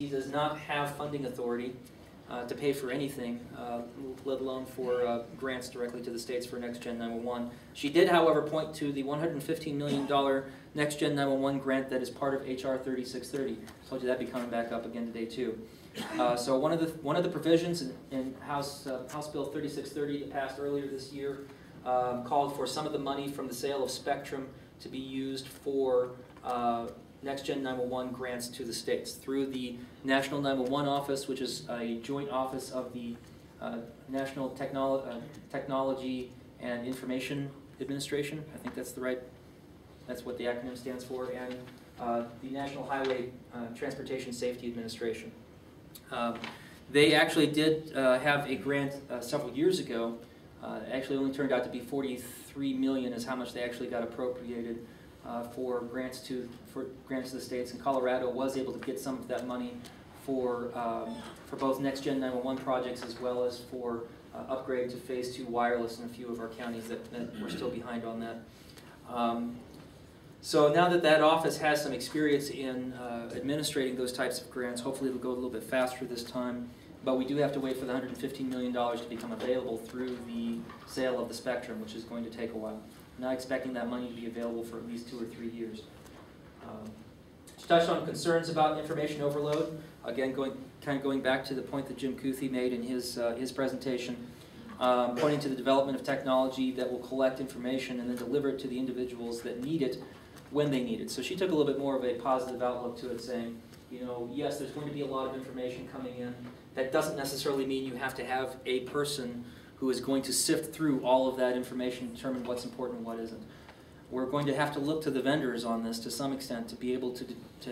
He does not have funding authority to pay for anything, let alone for grants directly to the states for Next Gen 911. She did, however, point to the $115 million Next Gen 911 grant that is part of HR 3630. I told you that'd be coming back up again today too. So one of the provisions in House Bill 3630 that passed earlier this year called for some of the money from the sale of spectrum to be used for Next Gen 911 grants to the states through the National 911 Office, which is a joint office of the National Technology and Information Administration. I think that's what the acronym stands for, and the National Highway Transportation Safety Administration. They actually did have a grant several years ago. It actually only turned out to be $43 million is how much they actually got appropriated for grants to the states, and Colorado was able to get some of that money for both Next Gen 911 projects as well as for upgrade to Phase 2 wireless in a few of our counties that we're still behind on that. So now that office has some experience in administrating those types of grants, hopefully it'll go a little bit faster this time. But we do have to wait for the $115 million to become available through the sale of the spectrum, which is going to take a while. I'm not expecting that money to be available for at least 2 or 3 years. She touched on concerns about information overload. Again, going back to the point that Jim Kuthi made in his presentation, pointing to the development of technology that will collect information and then deliver it to the individuals that need it when they need it. So she took a little bit more of a positive outlook to it, saying, you know, yes, there's going to be a lot of information coming in. That doesn't necessarily mean you have to have a person who is going to sift through all of that information and determine what's important and what isn't. We're going to have to look to the vendors on this to some extent to be able to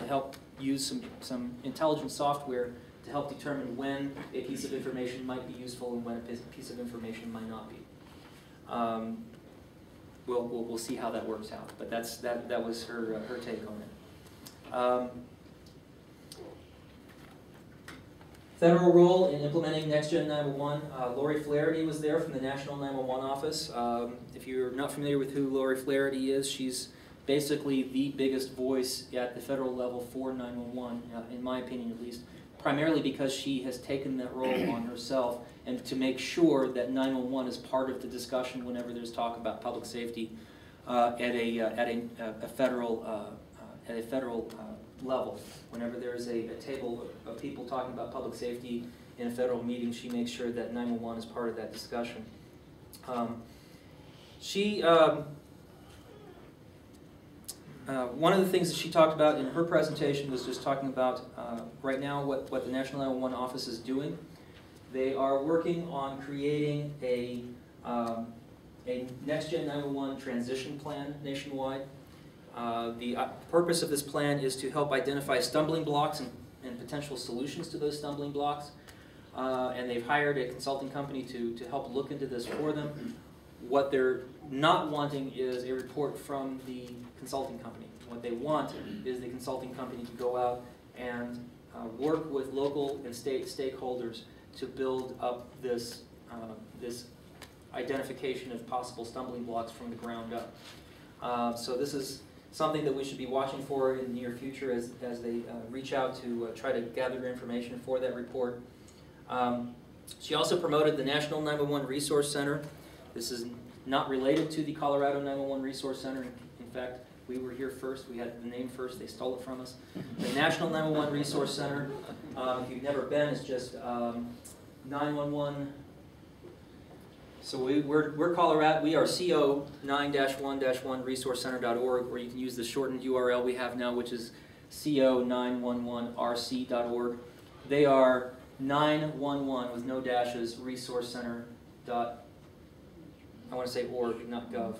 help use some intelligent software to help determine when a piece of information might be useful and when a piece of information might not be. We'll see how that works out, but that was her take on it. Federal role in implementing Next Gen 911. Lori Flaherty was there from the National 911 Office. If you're not familiar with who Lori Flaherty is, she's basically the biggest voice at the federal level for 911, in my opinion at least, primarily because she has taken that role on herself and to make sure that 911 is part of the discussion whenever there's talk about public safety at a federal level. Whenever there's a table of people talking about public safety in a federal meeting, she makes sure that 911 is part of that discussion. One of the things that she talked about in her presentation was just talking about right now what the National 911 Office is doing. They are working on creating a Next Gen 911 transition plan nationwide. The purpose of this plan is to help identify stumbling blocks and potential solutions to those stumbling blocks. And they've hired a consulting company to help look into this for them. What they're not wanting is a report from the consulting company. What they want is the consulting company to go out and work with local and state stakeholders to build up this identification of possible stumbling blocks from the ground up. So this is something that we should be watching for in the near future as they reach out to try to gather information for that report. She also promoted the National 911 Resource Center. This is not related to the Colorado 911 Resource Center. In fact, we were here first. We had the name first. They stole it from us. The National 911 Resource Center, if you've never been, it's just 911. So we're Colorado. We are co9-1-1resourcecenter.org, or you can use the shortened URL we have now, which is co911rc.org. They are 911 with no dashes resource center I want to say org, not gov.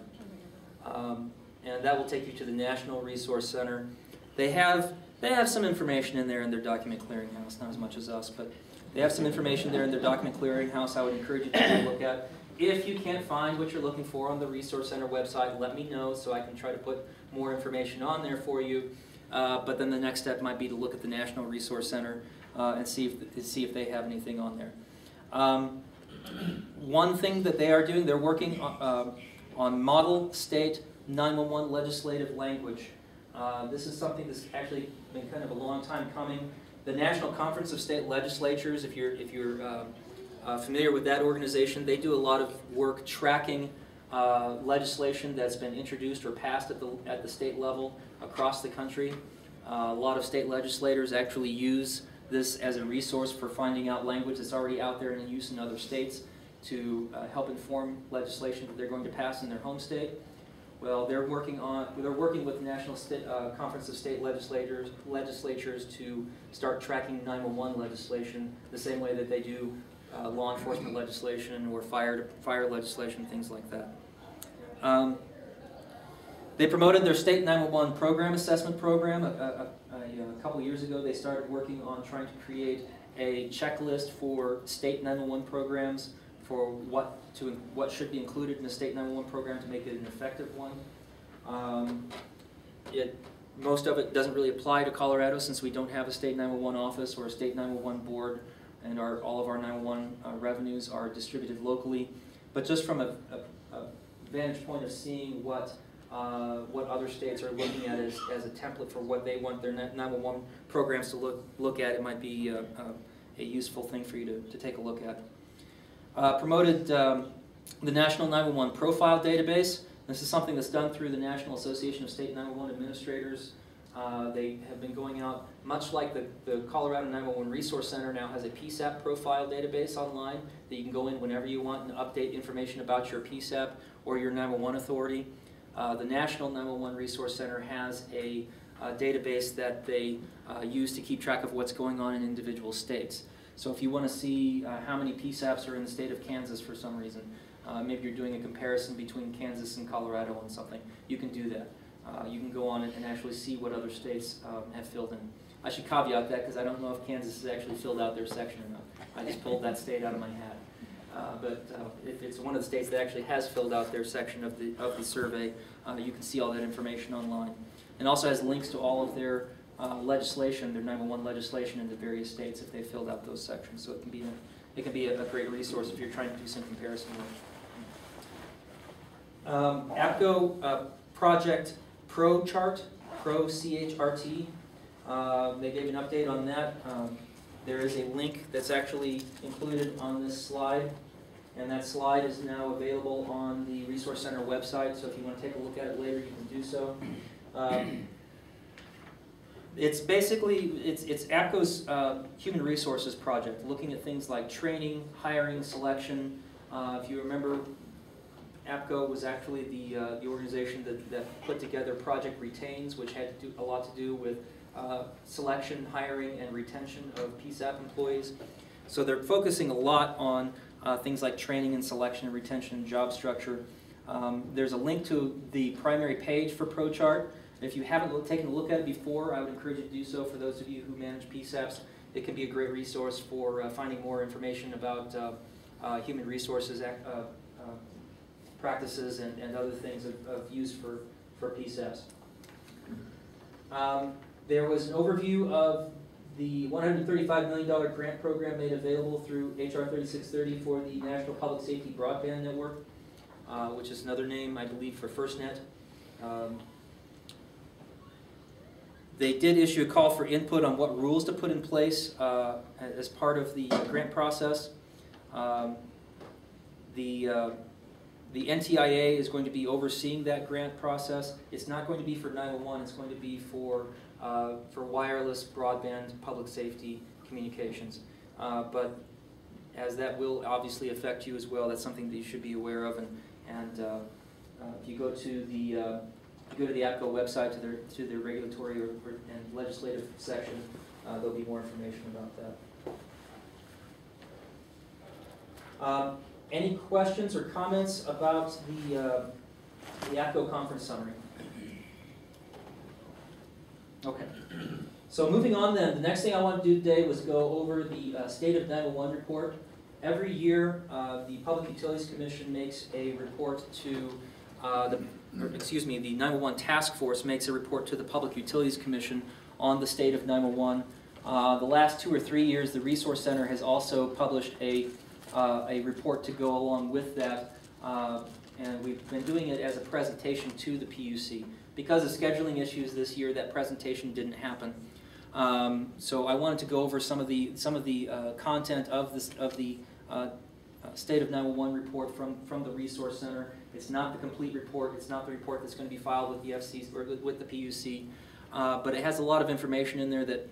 And that will take you to the National Resource Center. They have some information in there in their document clearinghouse, not as much as us, but they have some information there in their document clearinghouse I would encourage you to take a look at. If you can't find what you're looking for on the Resource Center website, let me know so I can try to put more information on there for you. But then the next step might be to look at the National Resource Center and see if they have anything on there. One thing that they are doing, they're working on model state 911 legislative language. This is something that's actually been kind of a long time coming. The National Conference of State Legislatures, if you're familiar with that organization, they do a lot of work tracking legislation that's been introduced or passed at the state level across the country. A lot of state legislators actually use this as a resource for finding out language that's already out there and in use in other states to help inform legislation that they're going to pass in their home state. Well, they're working with the National Conference of State Legislatures to start tracking 911 legislation the same way that they do law enforcement legislation or fire legislation, things like that. They promoted their state 911 program assessment program. A couple years ago, they started working on trying to create a checklist for state 911 programs for what should be included in a state 911 program to make it an effective one. Most of it doesn't really apply to Colorado since we don't have a state 911 office or a state 911 board, and all of our 911 revenues are distributed locally. But just from a vantage point of seeing what other states are looking at as a template for what they want their 911 programs to look at, it might be a useful thing for you to take a look at. Promoted the National 911 Profile Database. This is something that's done through the National Association of State 911 Administrators. They have been going out, much like the Colorado 911 Resource Center now has a PSAP profile database online that you can go in whenever you want and update information about your PSAP or your 911 authority. The National 911 Resource Center has a database that they use to keep track of what's going on in individual states. So if you want to see how many PSAPs are in the state of Kansas for some reason, maybe you're doing a comparison between Kansas and Colorado on something, you can do that. You can go on and actually see what other states have filled in. I should caveat that because I don't know if Kansas has actually filled out their section or not. I just pulled that state out of my hat. But if it's one of the states that actually has filled out their section of the survey, you can see all that information online. And also has links to all of their legislation, their 911 legislation in the various states if they filled out those sections. So it can be a great resource if you're trying to do some comparison work. APCO Project ProChart, Pro-C-H-R-T. They gave an update on that. There is a link that's actually included on this slide, and that slide is now available on the Resource Center website, so if you want to take a look at it later, you can do so. It's basically, it's APCO's human resources project, looking at things like training, hiring, selection. If you remember, APCO was actually the organization that put together Project Retains, which had a lot to do with selection, hiring, and retention of PSAP employees. So they're focusing a lot on things like training and selection and retention and job structure. There's a link to the primary page for ProChart. If you haven't taken a look at it before, I would encourage you to do so. For those of you who manage PSAPs, it can be a great resource for finding more information about human resources practices and other things of use for PSAPs. There was an overview of the $135 million grant program made available through HR 3630 for the National Public Safety Broadband Network, which is another name, I believe, for FirstNet. They did issue a call for input on what rules to put in place as part of the grant process. The NTIA is going to be overseeing that grant process. It's not going to be for 911, it's going to be for wireless broadband public safety communications. But as that will obviously affect you as well, that's something that you should be aware of. And if you go to the APCO website to their regulatory and legislative section, there'll be more information about that. Any questions or comments about the APCO conference summary? Okay. So moving on then, the next thing I want to do today was go over the State of 911 report. Every year, the Public Utilities Commission makes a report to the 911 Task Force makes a report to the Public Utilities Commission on the state of 911. The last 2 or 3 years, the Resource Center has also published a report to go along with that, and we've been doing it as a presentation to the PUC. Because of scheduling issues this year, that presentation didn't happen. So I wanted to go over some of the content of the State of 911 report from the Resource Center. It's not the complete report. It's not the report that's going to be filed with the FCC or with the PUC, but it has a lot of information in there that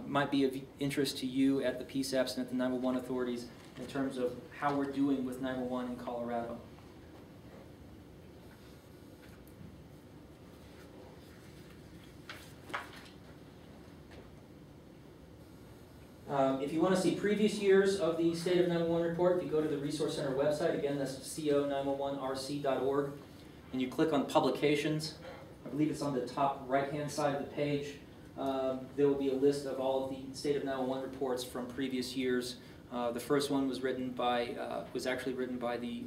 might be of interest to you at the PSAPs and at the 911 authorities in terms of how we're doing with 911 in Colorado. If you want to see previous years of the State of 911 report, if you go to the Resource Center website, again, that's co911rc.org, and you click on Publications, I believe it's on the top right-hand side of the page, there will be a list of all of the State of 911 reports from previous years. The first one was actually written by the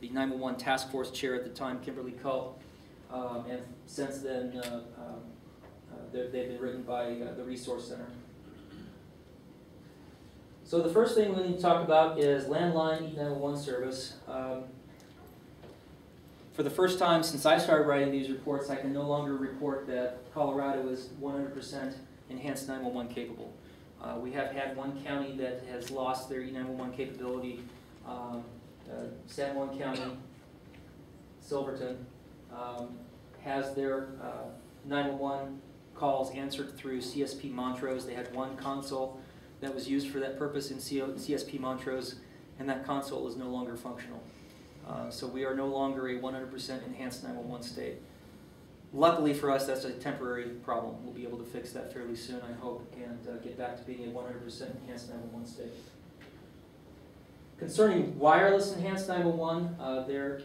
911 Task Force Chair at the time, Kimberly Cull, and since then they've been written by the Resource Center. So the first thing we need to talk about is landline E911 service. For the first time since I started writing these reports, I can no longer report that Colorado is 100% enhanced 911 capable. We have had one county that has lost their E911 capability, San Juan County, Silverton, has their 911 calls answered through CSP Montrose. They had one console that was used for that purpose in CSP Montrose, and that console is no longer functional. So we are no longer a 100% enhanced 911 state. Luckily for us, that's a temporary problem. We'll be able to fix that fairly soon, I hope, and get back to being a 100% enhanced 911 state. Concerning wireless enhanced 911, there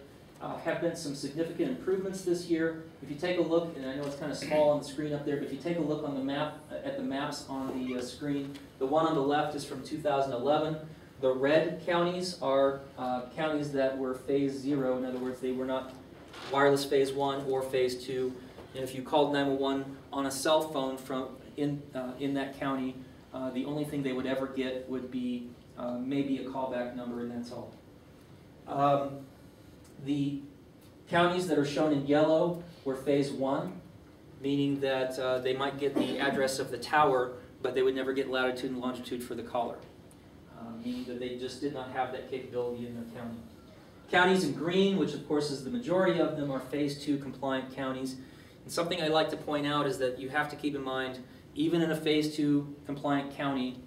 have been some significant improvements this year. If you take a look, and I know it's kind of small on the screen up there, but if you take a look on the map, at the maps on the screen, the one on the left is from 2011. The red counties are counties that were phase 0. In other words, they were not wireless phase 1 or phase 2. And if you called 911 on a cell phone from in that county, the only thing they would ever get would be maybe a callback number, and that's all. The counties that are shown in yellow were phase 1, meaning that they might get the address of the tower, but they would never get latitude and longitude for the caller, meaning that they just did not have that capability in their county. Counties in green, which of course is the majority of them, are phase 2 compliant counties. And something I like to point out is that you have to keep in mind, even in a phase 2 compliant county,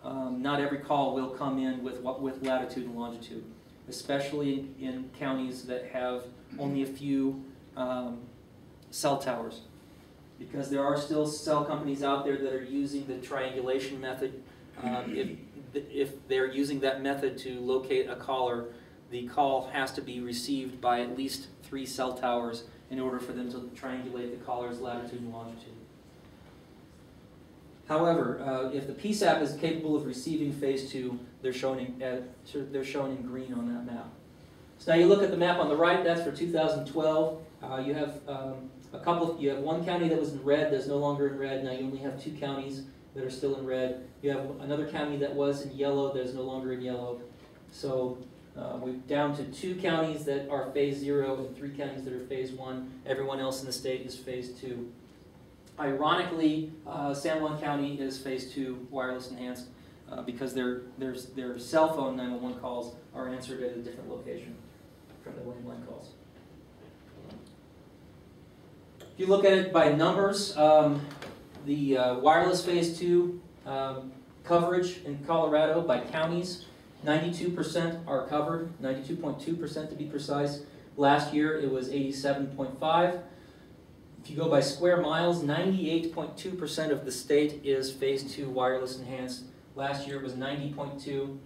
not every call will come in with latitude and longitude, especially in counties that have only a few cell towers, because there are still cell companies out there that are using the triangulation method. If they're using that method to locate a caller, the call has to be received by at least 3 cell towers in order for them to triangulate the caller's latitude and longitude. However, if the PSAP is capable of receiving phase 2, they're shown in green on that map. So now you look at the map on the right. That's for 2012. You have You have one county that was in red. That's no longer in red. Now you only have 2 counties that are still in red. You have another county that was in yellow. That is no longer in yellow. So we're down to 2 counties that are phase 0 and 3 counties that are phase 1. Everyone else in the state is phase 2. Ironically, San Juan County is phase 2 wireless enhanced because their cell phone 911 calls are answered at a different location from the landline calls. If you look at it by numbers, the wireless phase 2 coverage in Colorado by counties, 92% are covered, 92.2% to be precise. Last year it was 87.5%. If you go by square miles, 98.2% of the state is phase 2 wireless enhanced. Last year it was 90.2%.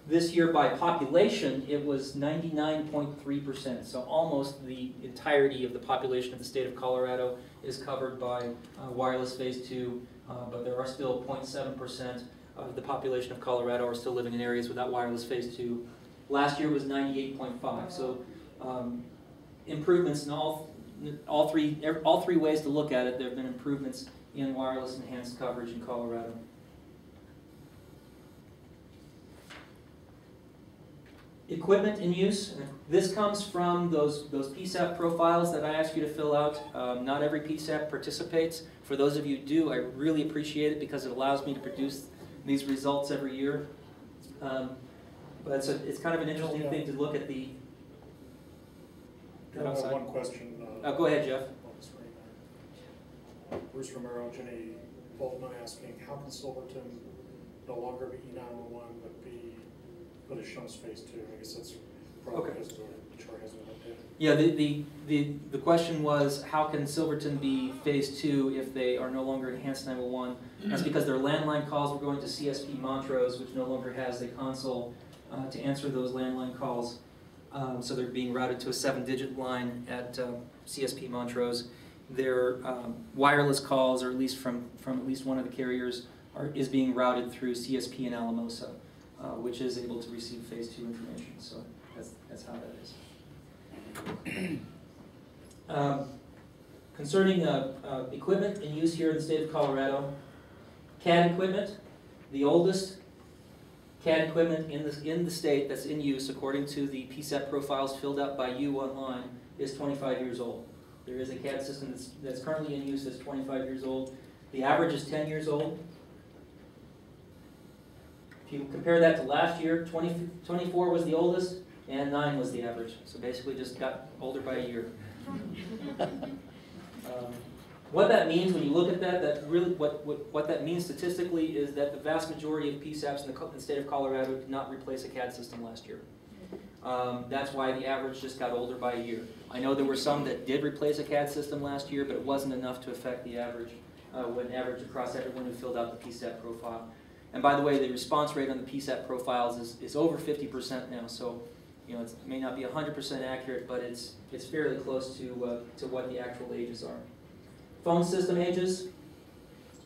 This year by population it was 99.3%. So almost the entirety of the population of the state of Colorado is covered by wireless phase 2, but there are still 0.7% of the population of Colorado are still living in areas without wireless phase 2. Last year was 98.5%. So improvements in all three ways to look at it. There have been improvements in wireless enhanced coverage in Colorado. Equipment in use. This comes from those PSAP profiles that I asked you to fill out. Not every PSAP participates. For those of you who do, I really appreciate it because it allows me to produce these results every year. But it's kind of an interesting thing to look at the... I have one question. Go ahead, Jeff. Bruce Romero, Jenny Boltman asking, how can Silverton no longer be E911 but is shown as phase 2? I guess that's probably because the chart hasn't been updated. Yeah, the question was, how can Silverton be phase 2 if they are no longer enhanced 911? That's because their landline calls were going to CSP Montrose, which no longer has the console to answer those landline calls. So they're being routed to a 7-digit line at CSP Montrose. Their wireless calls, or at least from at least one of the carriers, is being routed through CSP in Alamosa, which is able to receive phase 2 information. So that's how that is. Concerning equipment in use here in the state of Colorado, CAD equipment, the oldest CAD equipment in the state that's in use, according to the PSAP profiles filled out by you online, is 25 years old. There is a CAD system that's currently in use that's 25 years old. The average is 10 years old. If you compare that to last year, 24 was the oldest, and 9 was the average. So basically just got older by a year. What that means when you look at that really what that means statistically is that the vast majority of PSAPs in the state of Colorado did not replace a CAD system last year. That's why the average just got older by a year. I know there were some that did replace a CAD system last year, but it wasn't enough to affect the average when averaged across everyone who filled out the PSAP profile. And by the way, the response rate on the PSAP profiles is over 50% now, so it may not be 100% accurate, but it's fairly close to what the actual ages are. Phone system ages,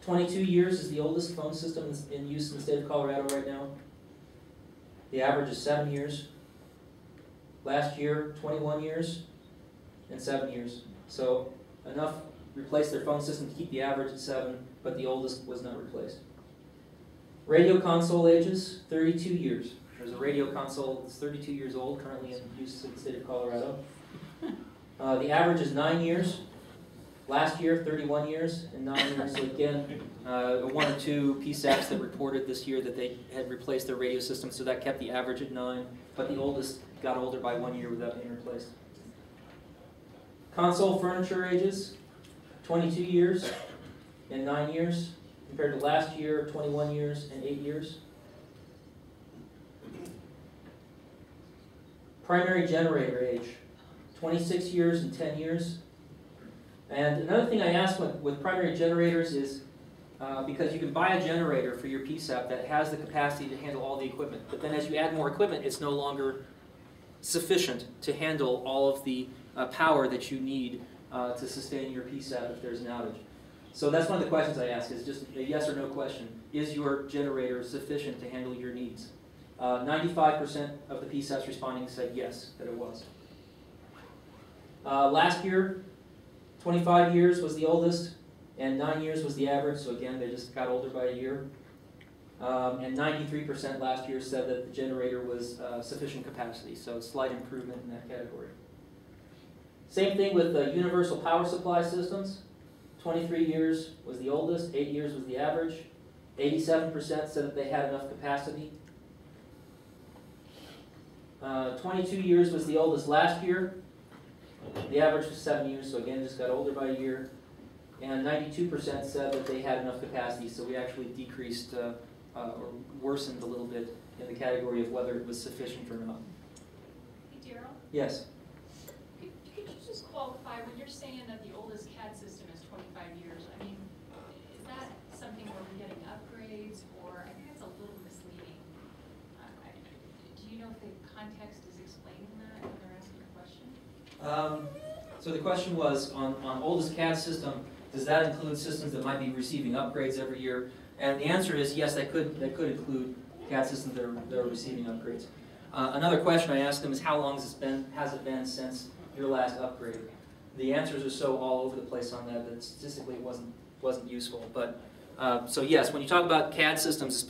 22 years is the oldest phone system in use in the state of Colorado right now. The average is 7 years. Last year, 21 years and 7 years. So enough replaced their phone system to keep the average at 7, but the oldest was not replaced. Radio console ages, 32 years. There's a radio console that's 32 years old, currently in use in the state of Colorado. The average is 9 years. Last year, 31 years and 9 years. So again, 1 or 2 PSAPs that reported this year that they had replaced their radio system, so that kept the average at 9, but the oldest got older by 1 year without being replaced. Console furniture ages, 22 years and 9 years, compared to last year, 21 years and 8 years. Primary generator age, 26 years and 10 years. And another thing I ask with primary generators is, because you can buy a generator for your PSAP that has the capacity to handle all the equipment, but then as you add more equipment, it's no longer sufficient to handle all of the power that you need to sustain your PSAP if there's an outage. So that's one of the questions I ask, is just a yes or no question. Is your generator sufficient to handle your needs? 95% of the PSAPs responding said yes, that it was. Last year, 25 years was the oldest, and 9 years was the average, so again, they just got older by a year. And 93% last year said that the generator was sufficient capacity, so slight improvement in that category. Same thing with universal power supply systems. 23 years was the oldest, 8 years was the average. 87% said that they had enough capacity. 22 years was the oldest last year. The average was 7 years, so again, just got older by a year. And 92% said that they had enough capacity, so we actually decreased or worsened a little bit in the category of whether it was sufficient or not. Hey, Daryl? Yes? Could you just qualify, when you're saying that the oldest CAD system is 25 years, I mean, is that something where we're getting upgrades, or I think that's a little misleading. Do you know if the context is explaining that when they're asking a question? So the question was, on oldest CAD system, does that include systems that might be receiving upgrades every year? And the answer is yes, that could include CAD systems that are receiving upgrades. Another question I asked them is, how long has it been since your last upgrade? The answers are so all over the place on that statistically it wasn't useful. But so yes, when you talk about CAD systems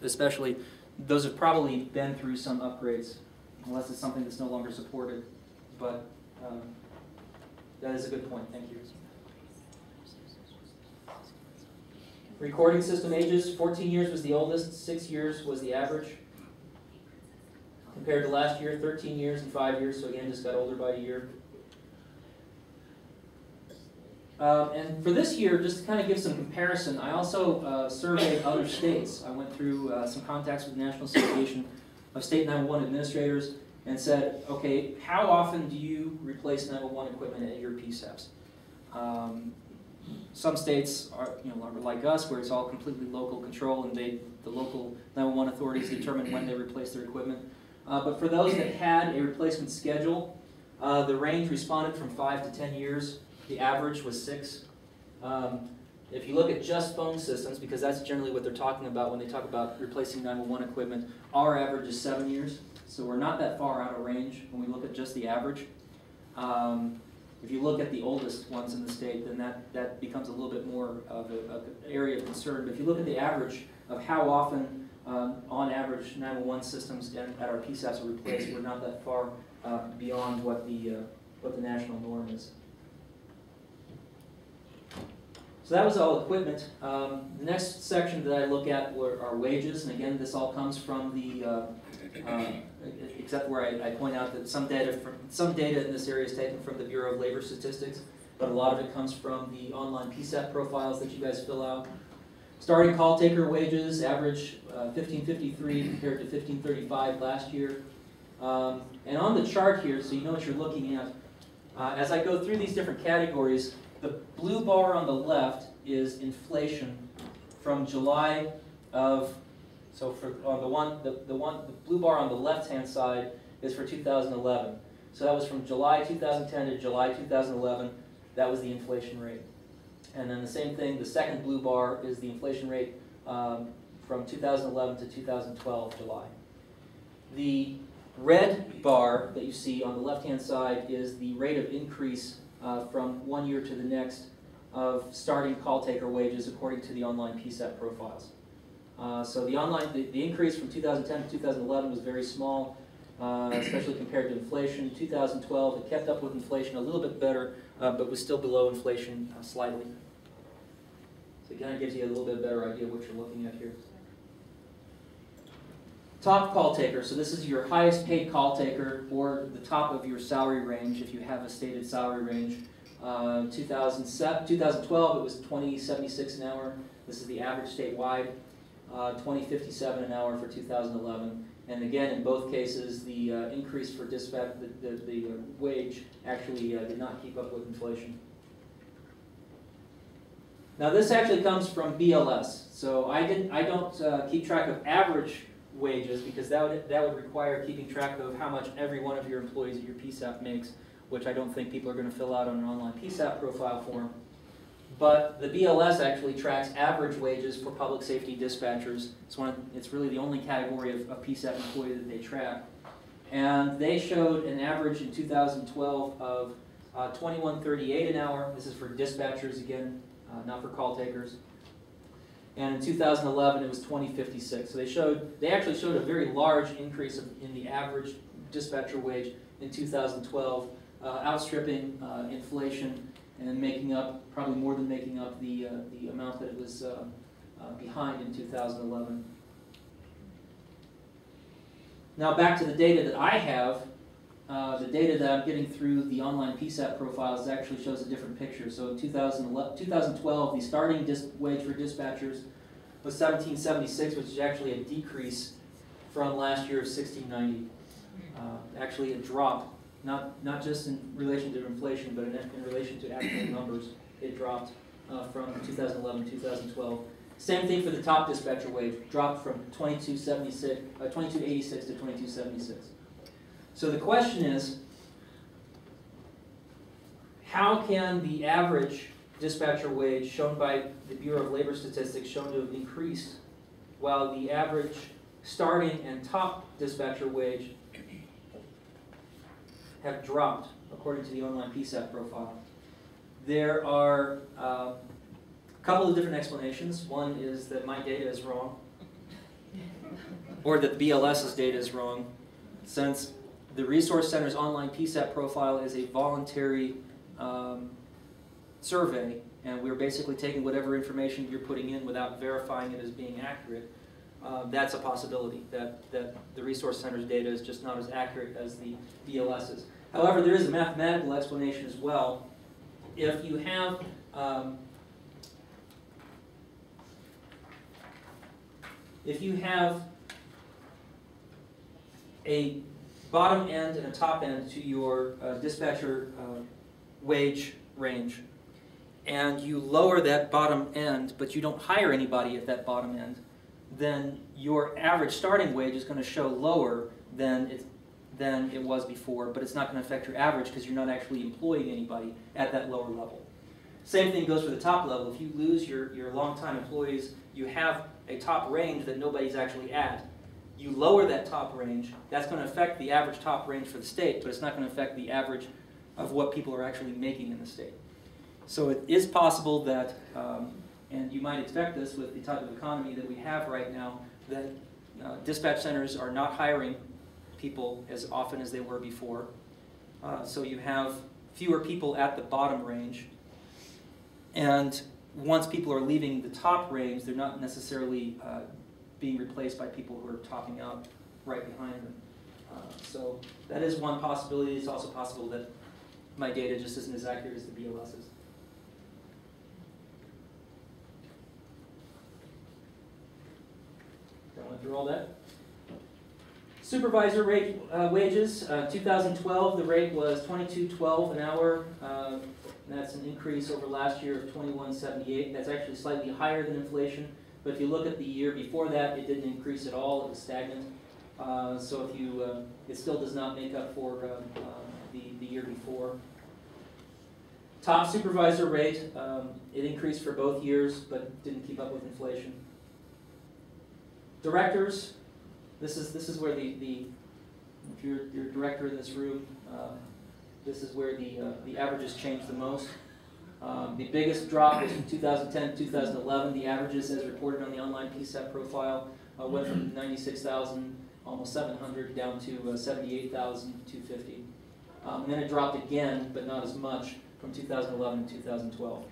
especially, those have probably been through some upgrades unless it's something that's no longer supported. But that is a good point. Thank you. Recording system ages, 14 years was the oldest, 6 years was the average. Compared to last year, 13 years and 5 years, so again, just got older by a year. And for this year, just to kind of give some comparison, I also surveyed other states. I went through some contacts with the National Association of State 911 Administrators and said, okay, how often do you replace 911 equipment at your PSAPs? Some states are, are like us, where it's all completely local control, and the local 911 authorities determine when they replace their equipment. But for those that had a replacement schedule, the range responded from 5 to 10 years. The average was 6. If you look at just phone systems, because that's generally what they're talking about when they talk about replacing 911 equipment, our average is 7 years. So we're not that far out of range when we look at just the average. If you look at the oldest ones in the state, then that becomes a little bit more of an area of concern. But if you look at the average of how often, on average, 911 systems at our PSAPs are replaced, we're not that far beyond what the national norm is. So that was all equipment. The next section that I look at are wages, and again, this all comes from the, except where I point out that some data in this area is taken from the Bureau of Labor Statistics, but a lot of it comes from the online PSAP profiles that you guys fill out. Starting call taker wages, average $15.53 compared to $15.35 last year. And on the chart here, so you know what you're looking at, as I go through these different categories, the blue bar on the left is inflation from July of, so for on the blue bar on the left-hand side is for 2011. So that was from July 2010 to July 2011. That was the inflation rate. And then the same thing, the second blue bar is the inflation rate from 2011 to 2012, July. The red bar that you see on the left-hand side is the rate of increase from 1 year to the next of starting call taker wages according to the online PSAP profiles. So the increase from 2010 to 2011 was very small, especially compared to inflation. 2012, it kept up with inflation a little bit better, but was still below inflation slightly. So it kind of gives you a little bit better idea of what you're looking at here. Top call taker, so this is your highest paid call taker, or the top of your salary range if you have a stated salary range. 2012 it was $20.76 an hour. This is the average statewide. $20.57 an hour for 2011. And again, in both cases, the increase for dispatch, the wage actually did not keep up with inflation. Now this actually comes from BLS. So I don't keep track of average wages, because that would require keeping track of how much every one of your employees at your PSAP makes, which I don't think people are going to fill out on an online PSAP profile form. But the BLS actually tracks average wages for public safety dispatchers. It's really the only category of PSAP employee that they track. And they showed an average in 2012 of $21.38 an hour. This is for dispatchers again, not for call takers. And in 2011, it was $20.56. So they actually showed a very large increase in the average dispatcher wage in 2012, outstripping inflation and making up, probably more than making up the amount that it was behind in 2011. Now back to the data that I have. The data that I'm getting through the online PSAP profiles actually shows a different picture. So in 2012, the starting wage for dispatchers was $17.76, which is actually a decrease from last year of $16.90. Actually a drop, not just in relation to inflation, but in relation to actual numbers. It dropped from 2011 to 2012. Same thing for the top dispatcher wage, dropped from $22.86 to $22.76. So the question is, how can the average dispatcher wage shown by the Bureau of Labor Statistics shown to have increased while the average starting and top dispatcher wage have dropped according to the online PSAP profile? There are a couple of different explanations. One is that my data is wrong, or that BLS's data is wrong, since The Resource Center's online PSAP profile is a voluntary survey, and we're basically taking whatever information you're putting in without verifying it as being accurate. That's a possibility, that the Resource Center's data is just not as accurate as the BLS's. However, there is a mathematical explanation as well. If you have a bottom end and a top end to your dispatcher wage range, and you lower that bottom end, but you don't hire anybody at that bottom end, then your average starting wage is going to show lower than it was before, but it's not going to affect your average because you're not actually employing anybody at that lower level. Same thing goes for the top level. If you lose your longtime employees, you have a top range that nobody's actually at. You lower that top range, that's going to affect the average top range for the state, but it's not going to affect the average of what people are actually making in the state. So it is possible that, and you might expect this with the type of economy that we have right now, that dispatch centers are not hiring people as often as they were before. So you have fewer people at the bottom range. And once people are leaving the top range, they're not necessarily being replaced by people who are topping out right behind them. So that is one possibility. It's also possible that my data just isn't as accurate as the BLS's. Going through all that. Supervisor rate wages, 2012, the rate was $22.12 an hour. That's an increase over last year of $21.78. That's actually slightly higher than inflation. But if you look at the year before that, it didn't increase at all. It was stagnant. So if you, it still does not make up for the year before. Top supervisor rate, it increased for both years, but didn't keep up with inflation. Directors, this is where if you're a director in this room, this is where the averages change the most. The biggest drop was from 2010 to 2011. The averages, as reported on the online PSAP profile, went from 96,000, almost 700, down to 78,250. And then it dropped again, but not as much, from 2011 to 2012.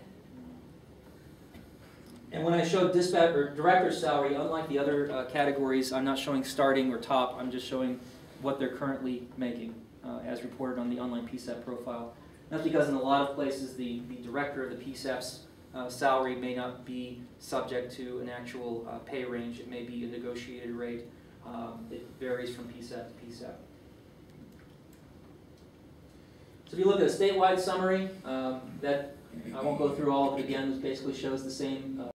And when I showed dispatch or director's salary, unlike the other categories, I'm not showing starting or top. I'm just showing what they're currently making, as reported on the online PSAP profile. That's because in a lot of places, the director of the PSAP's salary may not be subject to an actual pay range. It may be a negotiated rate. It varies from PSAP to PSAP. So if you look at a statewide summary, that I won't go through all of it again. This basically shows the same